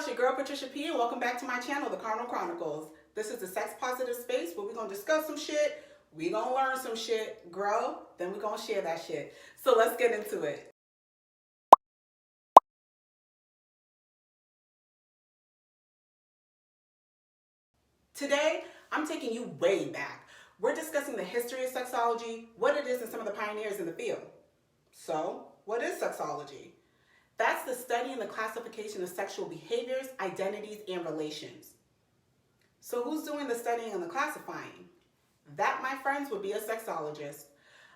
it's your girl Patricia P, and welcome back to my channel, The Carnal Chronicles. This is the sex positive space where we're going to discuss some shit, we're going to learn some shit, grow, then we're going to share that shit. So let's get into it. Today, I'm taking you way back. We're discussing the history of sexology, what it is, and some of the pioneers in the field. So, what is sexology? That's the study and the classification of sexual behaviors, identities, and relations. So who's doing the studying and the classifying? That, my friends, would be a sexologist.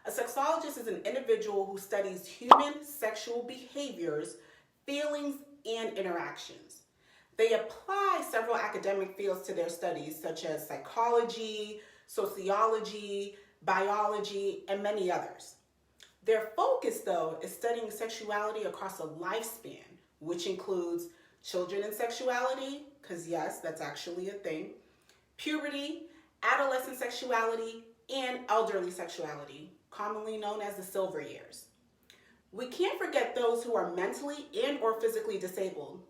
A sexologist is an individual who studies human sexual behaviors, feelings, and interactions. They apply several academic fields to their studies, such as psychology, sociology, biology, and many others. Their focus, though, is studying sexuality across a lifespan, which includes children and sexuality, because yes, that's actually a thing, puberty, adolescent sexuality, and elderly sexuality, commonly known as the silver years. We can't forget those who are mentally and or physically disabled,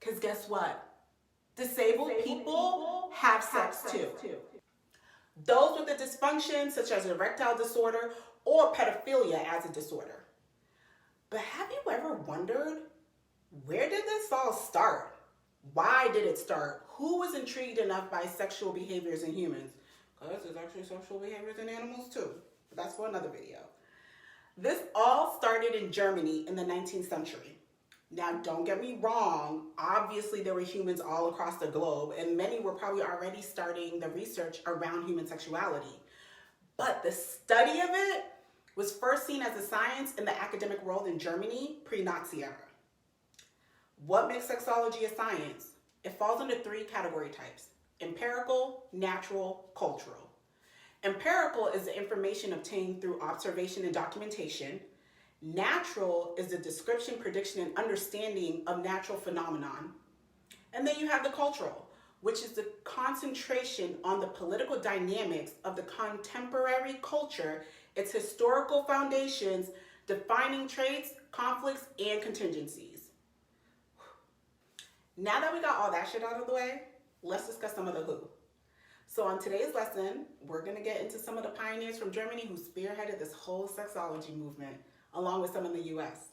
because guess what? Disabled people have sex too. Those with a dysfunction, such as erectile disorder or pedophilia as a disorder. But have you ever wondered, where did this all start? Why did it start? Who was intrigued enough by sexual behaviors in humans? Because there's actually sexual behaviors in animals too. But that's for another video. This all started in Germany in the 19th century. Now, don't get me wrong. Obviously, there were humans all across the globe, and many were probably already starting the research around human sexuality. But the study of it was first seen as a science in the academic world in Germany pre-Nazi era. What makes sexology a science? It falls under three category types: empirical, natural, cultural. Empirical is the information obtained through observation and documentation. Natural is the description, prediction, and understanding of natural phenomenon. And then you have the cultural, which is the concentration on the political dynamics of the contemporary culture, its historical foundations, defining traits, conflicts, and contingencies. Now that we got all that shit out of the way, let's discuss some of the who. So on today's lesson, we're going to get into some of the pioneers from Germany who spearheaded this whole sexology movement, along with some in the US.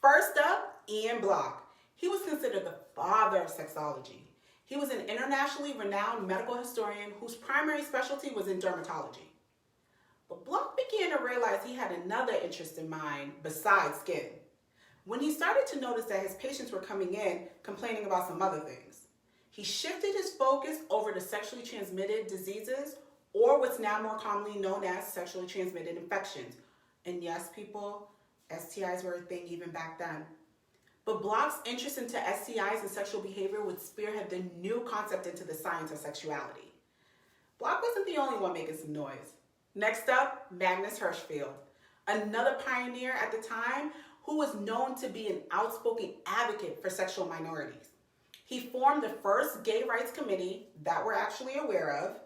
First up, Ian Block. He was considered the father of sexology. He was an internationally renowned medical historian whose primary specialty was in dermatology. But Block began to realize he had another interest in mind besides skin, when he started to notice that his patients were coming in complaining about some other things. He shifted his focus over to sexually transmitted diseases, or what's now more commonly known as sexually transmitted infections. And yes, people, STIs were a thing even back then. But Block's interest into STIs and sexual behavior would spearhead the new concept into the science of sexuality. Block wasn't the only one making some noise. Next up, Magnus Hirschfeld, another pioneer at the time who was known to be an outspoken advocate for sexual minorities. He formed the first gay rights committee that we're actually aware of.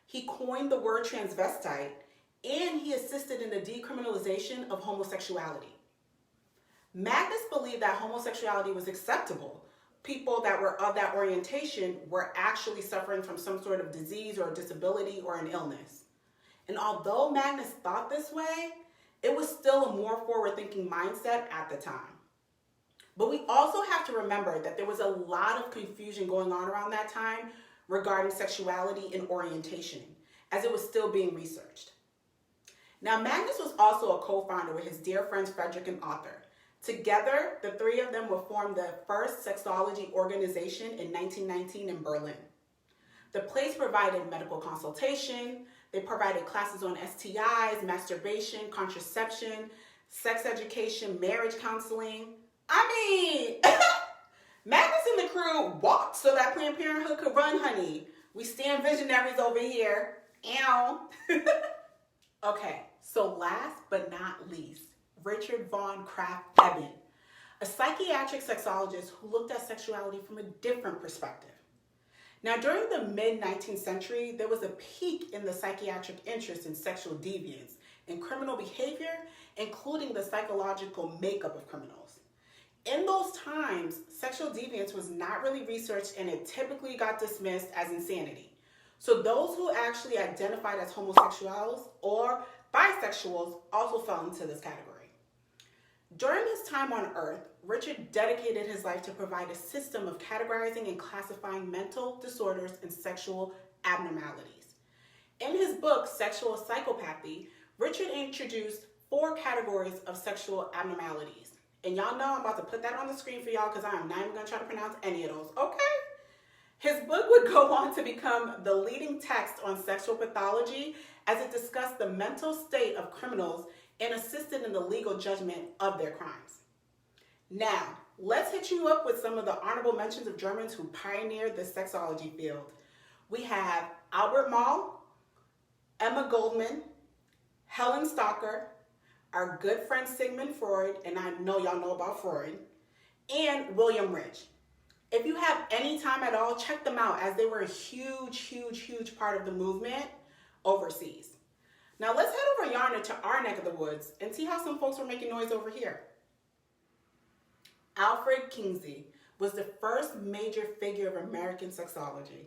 He coined the word transvestite, and he assisted in the decriminalization of homosexuality. Magnus believed that homosexuality was acceptable. People that were of that orientation were actually suffering from some sort of disease or disability or an illness. And although Magnus thought this way, it was still a more forward-thinking mindset at the time. But we also have to remember that there was a lot of confusion going on around that time regarding sexuality and orientation, as it was still being researched. Now, Magnus was also a co-founder with his dear friends Frederick and Arthur. Together, the three of them would form the first sexology organization in 1919 in Berlin. The place provided medical consultation, they provided classes on STIs, masturbation, contraception, sex education, marriage counseling. Magnus and the crew walked so that Planned Parenthood could run, honey. We stand visionaries over here. Ow. Okay, so last but not least, Richard von Krafft-Ebing, a psychiatric sexologist who looked at sexuality from a different perspective. Now, during the mid-19th century, there was a peak in the psychiatric interest in sexual deviance and criminal behavior, including the psychological makeup of criminals. In those times, sexual deviance was not really researched and it typically got dismissed as insanity. So those who actually identified as homosexuals or bisexuals also fell into this category. During his time on Earth, Richard dedicated his life to provide a system of categorizing and classifying mental disorders and sexual abnormalities. In his book, Sexual Psychopathy, Richard introduced 4 categories of sexual abnormalities. And y'all know I'm about to put that on the screen for y'all because I am not even going to try to pronounce any of those, okay? His book would go on to become the leading text on sexual pathology as it discussed the mental state of criminals and assisted in the legal judgment of their crimes. Now, let's hit you up with some of the honorable mentions of Germans who pioneered the sexology field. We have Albert Moll, Emma Goldman, Helen Stocker, our good friend Sigmund Freud, and I know y'all know about Freud, and William Rich. If you have any time at all, check them out as they were a huge part of the movement overseas. Now let's head over yonder to our neck of the woods and see how some folks were making noise over here. Alfred Kingsley was the first major figure of American sexology.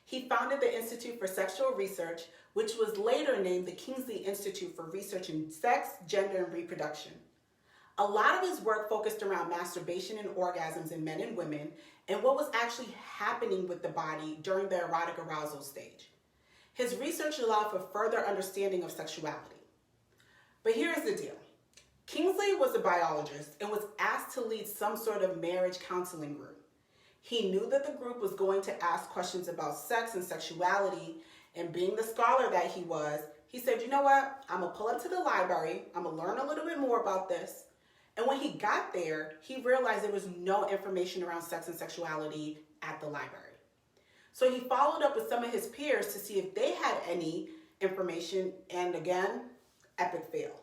He founded the Institute for Sexual Research, which was later named the Kingsley Institute for Research in Sex, Gender, and Reproduction. A lot of his work focused around masturbation and orgasms in men and women and what was actually happening with the body during the erotic arousal stage. His research allowed for further understanding of sexuality. But here's the deal. Kingsley was a biologist and was asked to lead some sort of marriage counseling group. He knew that the group was going to ask questions about sex and sexuality, and being the scholar that he was, he said, you know what, I'm gonna pull up to the library, I'm gonna learn a little bit more about this. And when he got there, he realized there was no information around sex and sexuality at the library. So he followed up with some of his peers to see if they had any information, and again, epic fail.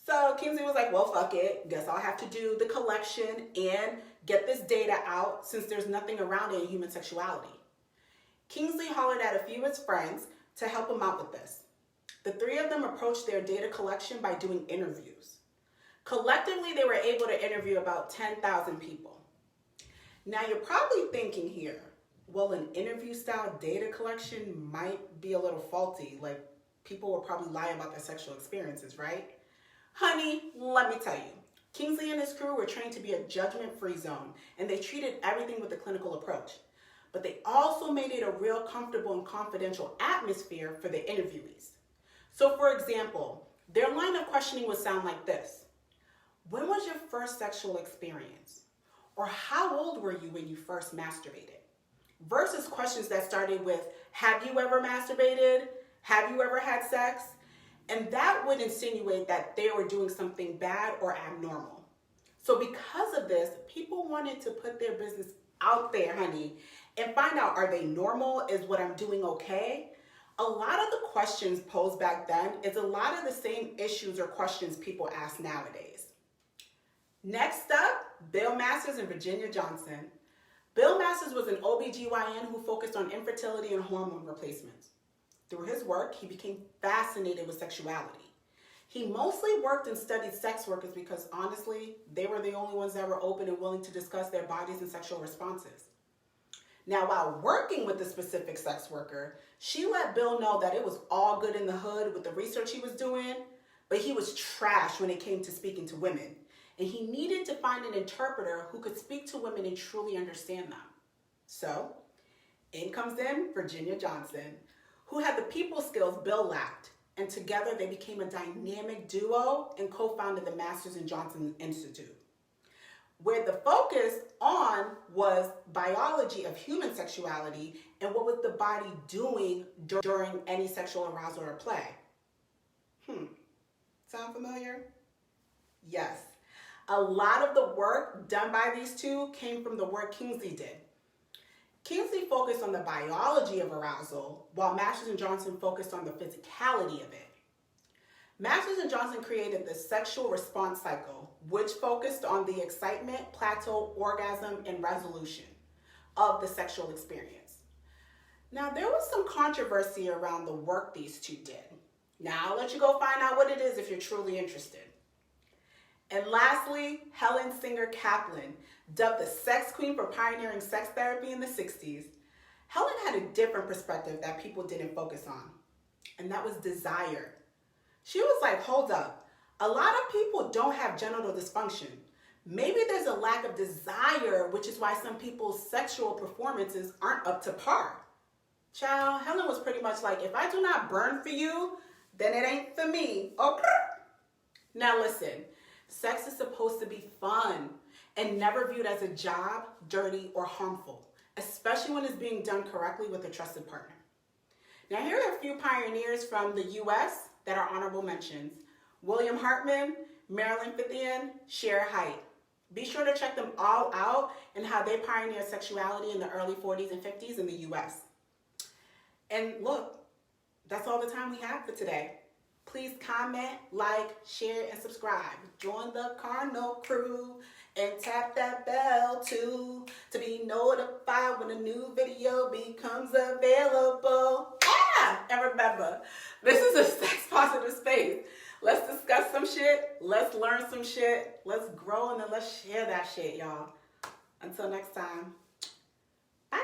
So Kingsley was like, well, fuck it. Guess I'll have to do the collection and get this data out since there's nothing around it in human sexuality. Kingsley hollered at a few of his friends to help him out with this. The 3 of them approached their data collection by doing interviews. Collectively, they were able to interview about 10,000 people. Now you're probably thinking here, well, an interview style data collection might be a little faulty. Like, people will probably lie about their sexual experiences, right? Honey, let me tell you, Kingsley and his crew were trained to be a judgment-free zone, and they treated everything with a clinical approach. But they also made it a real comfortable and confidential atmosphere for the interviewees. So for example, their line of questioning would sound like this. When was your first sexual experience? Or how old were you when you first masturbated? Versus questions that started with, have you ever masturbated? Have you ever had sex? And that would insinuate that they were doing something bad or abnormal. So because of this, people wanted to put their business out there, honey, and find out, are they normal? Is what I'm doing okay? A lot of the questions posed back then is a lot of the same issues or questions people ask nowadays. Next up, Bill Masters and Virginia Johnson. Bill Masters was an OBGYN who focused on infertility and hormone replacements. Through his work, he became fascinated with sexuality. He mostly worked and studied sex workers because honestly, they were the only ones that were open and willing to discuss their bodies and sexual responses. Now, while working with the specific sex worker, she let Bill know that it was all good in the hood with the research he was doing, but he was trash when it came to speaking to women. And he needed to find an interpreter who could speak to women and truly understand them. So, in comes in Virginia Johnson, who had the people skills Bill lacked, and together they became a dynamic duo and co-founded the Masters and Johnson Institute, where the focus on was biology of human sexuality and what was the body doing during any sexual arousal or play. Sound familiar? Yes. A lot of the work done by these two came from the work Kingsley did. Kingsley focused on the biology of arousal, while Masters and Johnson focused on the physicality of it. Masters and Johnson created the sexual response cycle, which focused on the excitement, plateau, orgasm, and resolution of the sexual experience. Now, there was some controversy around the work these two did. Now, I'll let you go find out what it is if you're truly interested. And lastly, Helen Singer Kaplan, dubbed the sex queen for pioneering sex therapy in the 60s. Helen had a different perspective that people didn't focus on, and that was desire. She was like, hold up, a lot of people don't have genital dysfunction. Maybe there's a lack of desire, which is why some people's sexual performances aren't up to par. Child, Helen was pretty much like, if I do not burn for you, then it ain't for me. Okay. Now listen, sex is supposed to be fun and never viewed as a job, dirty, or harmful, especially when it's being done correctly with a trusted partner. Now here are a few pioneers from the US that are honorable mentions. William Hartman, Marilyn Fithian, Cher Height. Be sure to check them all out and how they pioneered sexuality in the early 40s and 50s in the US. And look, that's all the time we have for today. Please comment, like, share, and subscribe. Join the Carnal crew and tap that bell too to be notified when a new video becomes available. And remember, this is a sex positive space. Let's discuss some shit, let's learn some shit, let's grow, and then let's share that shit, y'all. Until next time, bye.